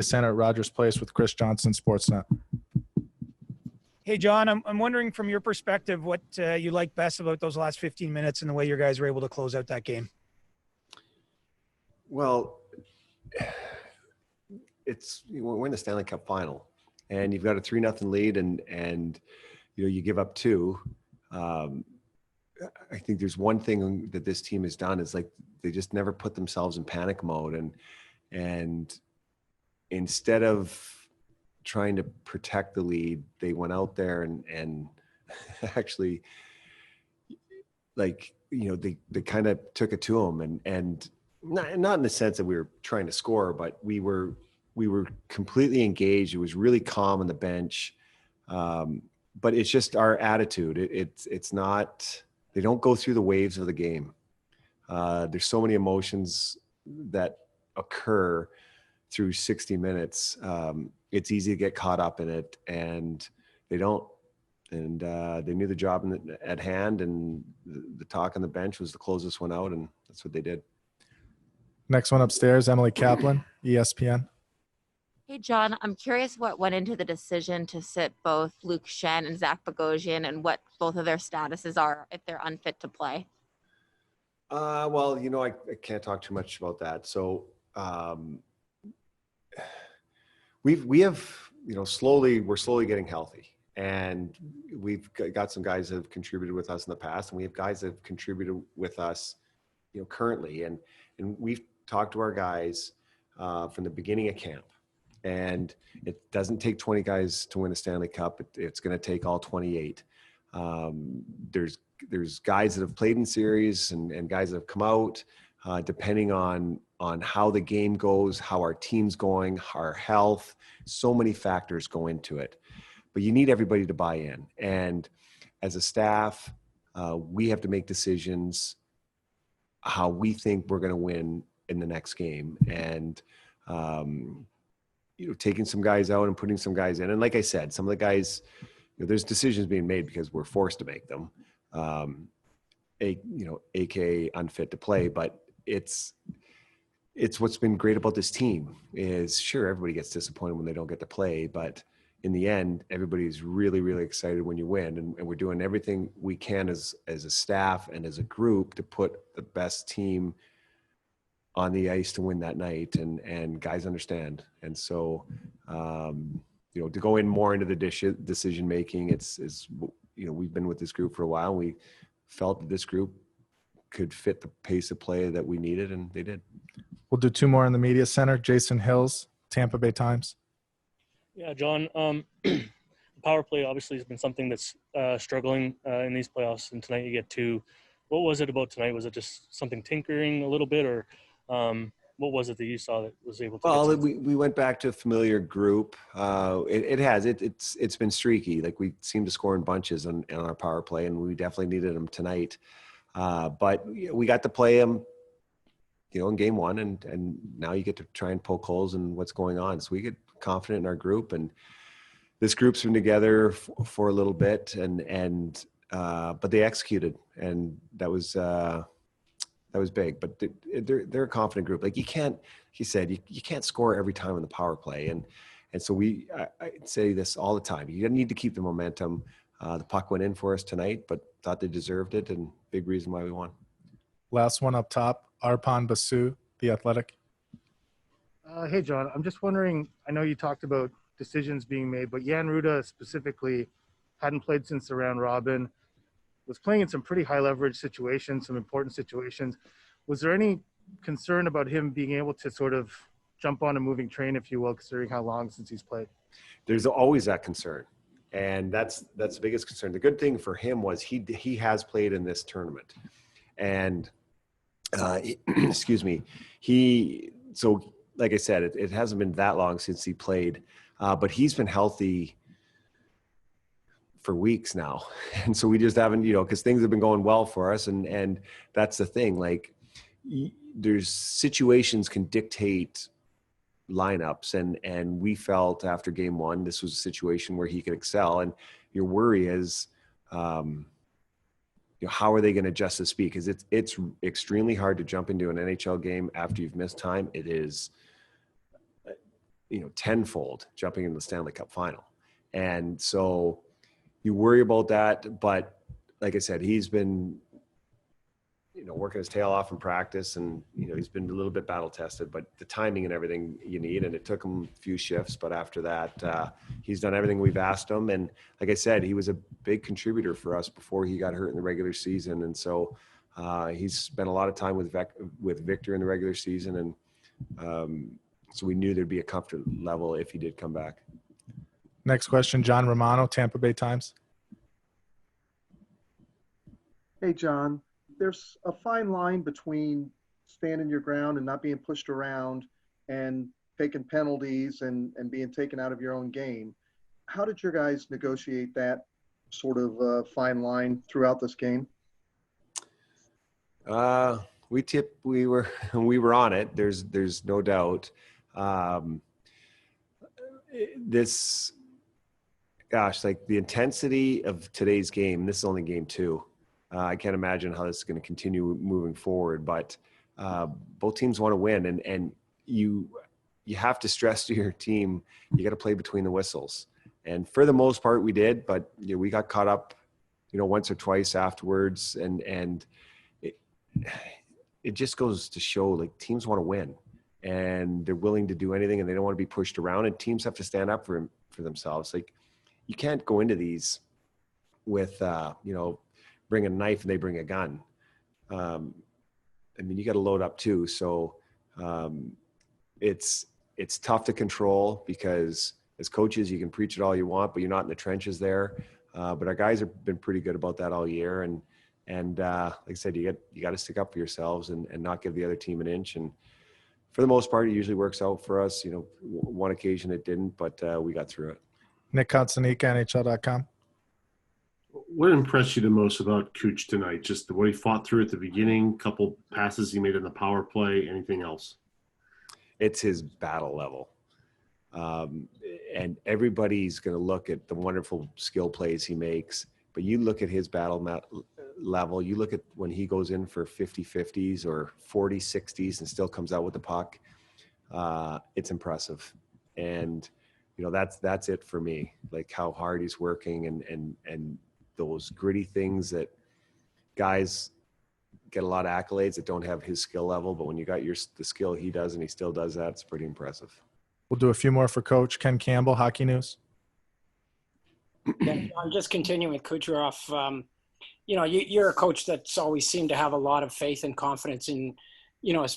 Center at Rogers Place with Chris Johnson, Sportsnet. Hey, John, I'm wondering from your perspective what you like best about those last 15 minutes and the way your guys were able to close out that game. Well, we're in the Stanley Cup final, and you've got a 3-0 lead, and you give up 2. I think there's one thing that this team has done is like they just never put themselves in panic mode, and instead of trying to protect the lead, they went out there and actually they kind of took it to them, and not in the sense that we were trying to score, but we were completely engaged. It was really calm on the bench. But it's just our attitude. It's not, they don't go through the waves of the game. There's so many emotions that occur through 60 minutes. It's easy to get caught up in it, and they don't. And they knew the job at hand, and the talk on the bench was to close this one out, and that's what they did. Next one upstairs, Emily Kaplan, ESPN. Hey, John, I'm curious what went into the decision to sit both Luke Shen and Zach Bogosian, and what both of their statuses are if they're unfit to play. Well, I can't talk too much about that. So we have, we're slowly getting healthy, and we've got some guys that have contributed with us in the past, and we have guys that have contributed with us, currently. And we've talked to our guys from the beginning of camp. And it doesn't take 20 guys to win a Stanley Cup. It's going to take all 28. There's guys that have played in series and guys that have come out, depending on how the game goes, how our team's going, our health. So many factors go into it. But you need everybody to buy in. And as a staff, we have to make decisions how we think we're going to win in the next game. And taking some guys out and putting some guys in. And like I said, some of the guys, there's decisions being made because we're forced to make them, AKA unfit to play. But it's what's been great about this team is, sure, everybody gets disappointed when they don't get to play, but in the end, everybody's really, really excited when you win. And we're doing everything we can as a staff and as a group to put the best team on the ice to win that night, and guys understand. And so, to go in more into the decision making, it's we've been with this group for a while. We felt that this group could fit the pace of play that we needed, and they did. We'll do 2 more in the media center. Jason Hills, Tampa Bay Times. Yeah, John. The power play obviously has been something that's struggling in these playoffs, and tonight you get 2. What was it about tonight? Was it just something tinkering a little bit, or what was it that you saw that was able to? Well, we went back to a familiar group. It's been streaky. Like, we seem to score in bunches on our power play, and we definitely needed them tonight. But we got to play them, in game 1, and now you get to try and poke holes in what's going on. So we get confident in our group, and this group's been together for a little bit, but they executed, and that was big. But they're a confident group. Like, you can't score every time in the power play, and so I say this all the time. You need to keep the momentum. The puck went in for us tonight, but thought they deserved it, and big reason why we won. Last one up top, Arpan Basu, The Athletic. Hey, John, I'm just wondering, I know you talked about decisions being made, but Jan Ruda specifically hadn't played since the round robin, was playing in some pretty high leverage situations, some important situations. Was there any concern about him being able to sort of jump on a moving train, if you will, considering how long since he's played? There's always that concern. And that's the biggest concern. The good thing for him was he has played in this tournament. And excuse me, so like I said, it hasn't been that long since he played, but he's been healthy for weeks now. And so we just haven't, because things have been going well for us. And that's the thing, like, there's situations can dictate lineups, and we felt after game 1, this was a situation where he could excel. And your worry is, how are they going to adjust to speed? Because it's extremely hard to jump into an NHL game after you've missed time. It is tenfold jumping into the Stanley Cup final. And so you worry about that. But like I said, he's been, working his tail off in practice, and, he's been a little bit battle tested, but the timing and everything you need, and it took him a few shifts, but after that, he's done everything we've asked him. And like I said, he was a big contributor for us before he got hurt in the regular season. And so he's spent a lot of time with Victor in the regular season. And so we knew there'd be a comfort level if he did come back. Next question, John Romano, Tampa Bay Times. Hey, John, there's a fine line between standing your ground and not being pushed around and taking penalties and being taken out of your own game. How did your guys negotiate that sort of fine line throughout this game? We were on it. There's no doubt. Like the intensity of today's game, this is only game 2. I can't imagine how this is going to continue moving forward, but both teams want to win, and you have to stress to your team, you got to play between the whistles. And for the most part we did, but we got caught up, once or twice afterwards, and it just goes to show, like, teams want to win, and they're willing to do anything, and they don't want to be pushed around, and teams have to stand up for themselves. Like, you can't go into these with bring a knife and they bring a gun. You got to load up too. So it's tough to control, because as coaches, you can preach it all you want, but you're not in the trenches there. But our guys have been pretty good about that all year. And like I said, you got to stick up for yourselves and not give the other team an inch. And for the most part, it usually works out for us. One occasion it didn't, but we got through it. Nick Kotsanika, NHL.com. What impressed you the most about Cooch tonight? Just the way he fought through at the beginning, couple passes he made in the power play, anything else? It's his battle level. And everybody's going to look at the wonderful skill plays he makes, but you look at his battle level, you look at when he goes in for 50-50s or 40-60s and still comes out with the puck. It's impressive. And, that's it for me, like how hard he's working and those gritty things that guys get a lot of accolades that don't have his skill level. But when you got the skill he does and he still does that, it's pretty impressive. We'll do a few more for Coach Ken Campbell, Hockey News. Yeah, I'm just continuing with Kucherov. You're a coach that's always seemed to have a lot of faith and confidence in,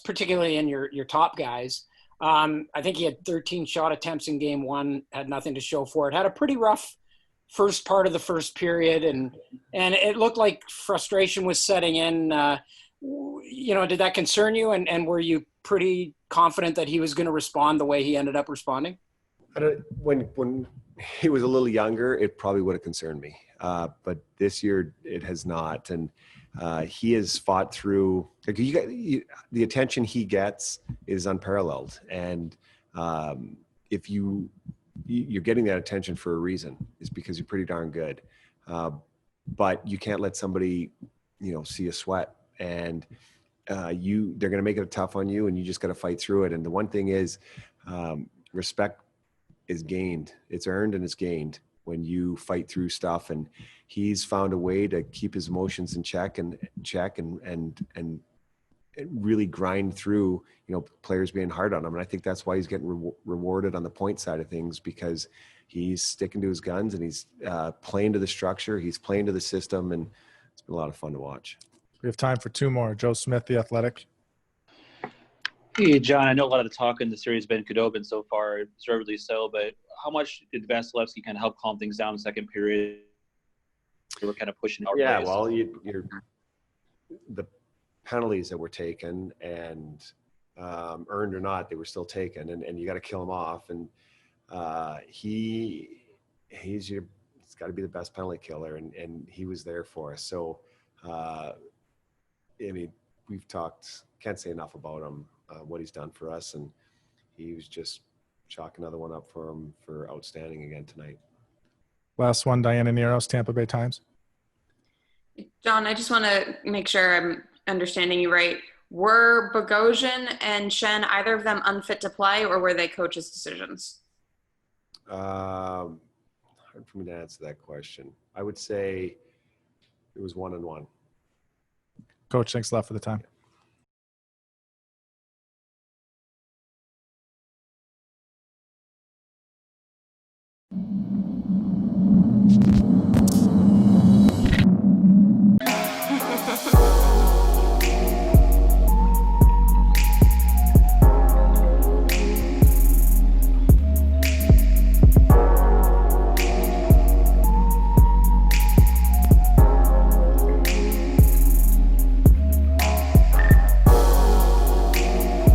particularly in your top guys. I think he had 13 shot attempts in game 1, had nothing to show for it. Had a pretty rough first part of the first period, and it looked like frustration was setting in. Did that concern you? And were you pretty confident that he was going to respond the way he ended up responding? When he was a little younger, it probably would have concerned me. But this year it has not. And he has fought through, the attention he gets is unparalleled. And if you're getting that attention for a reason, is because you're pretty darn good. But you can't let somebody, see a sweat, and they're going to make it tough on you, and you just got to fight through it. And the one thing is, respect is gained. It's earned and it's gained when you fight through stuff. And he's found a way to keep his emotions in check and really grind through, players being hard on him. And I think that's why he's getting rewarded on the point side of things, because he's sticking to his guns and he's playing to the structure. He's playing to the system, and it's been a lot of fun to watch. We have time for 2 more. Joe Smith, The Athletic. Hey, John, I know a lot of the talk in the series has been Khudobin so far, deservedly so, but how much did Vasilevsky kind of help calm things down in the second period? They were kind of pushing our Yeah, plays. well, the penalties that were taken and earned or not, they were still taken, and you got to kill him off. And he's got to be the best penalty killer, and he was there for us. So, we've talked, can't say enough about him, what he's done for us, and he was just chalk another one up for him for outstanding again tonight. Last one, Diana Neros, Tampa Bay Times. John, I just want to make sure I'm understanding you right. Were Bogosian and Shen, either of them unfit to play, or were they coach's decisions? Hard for me to answer that question. I would say it was 1-1. Coach, thanks a lot for the time.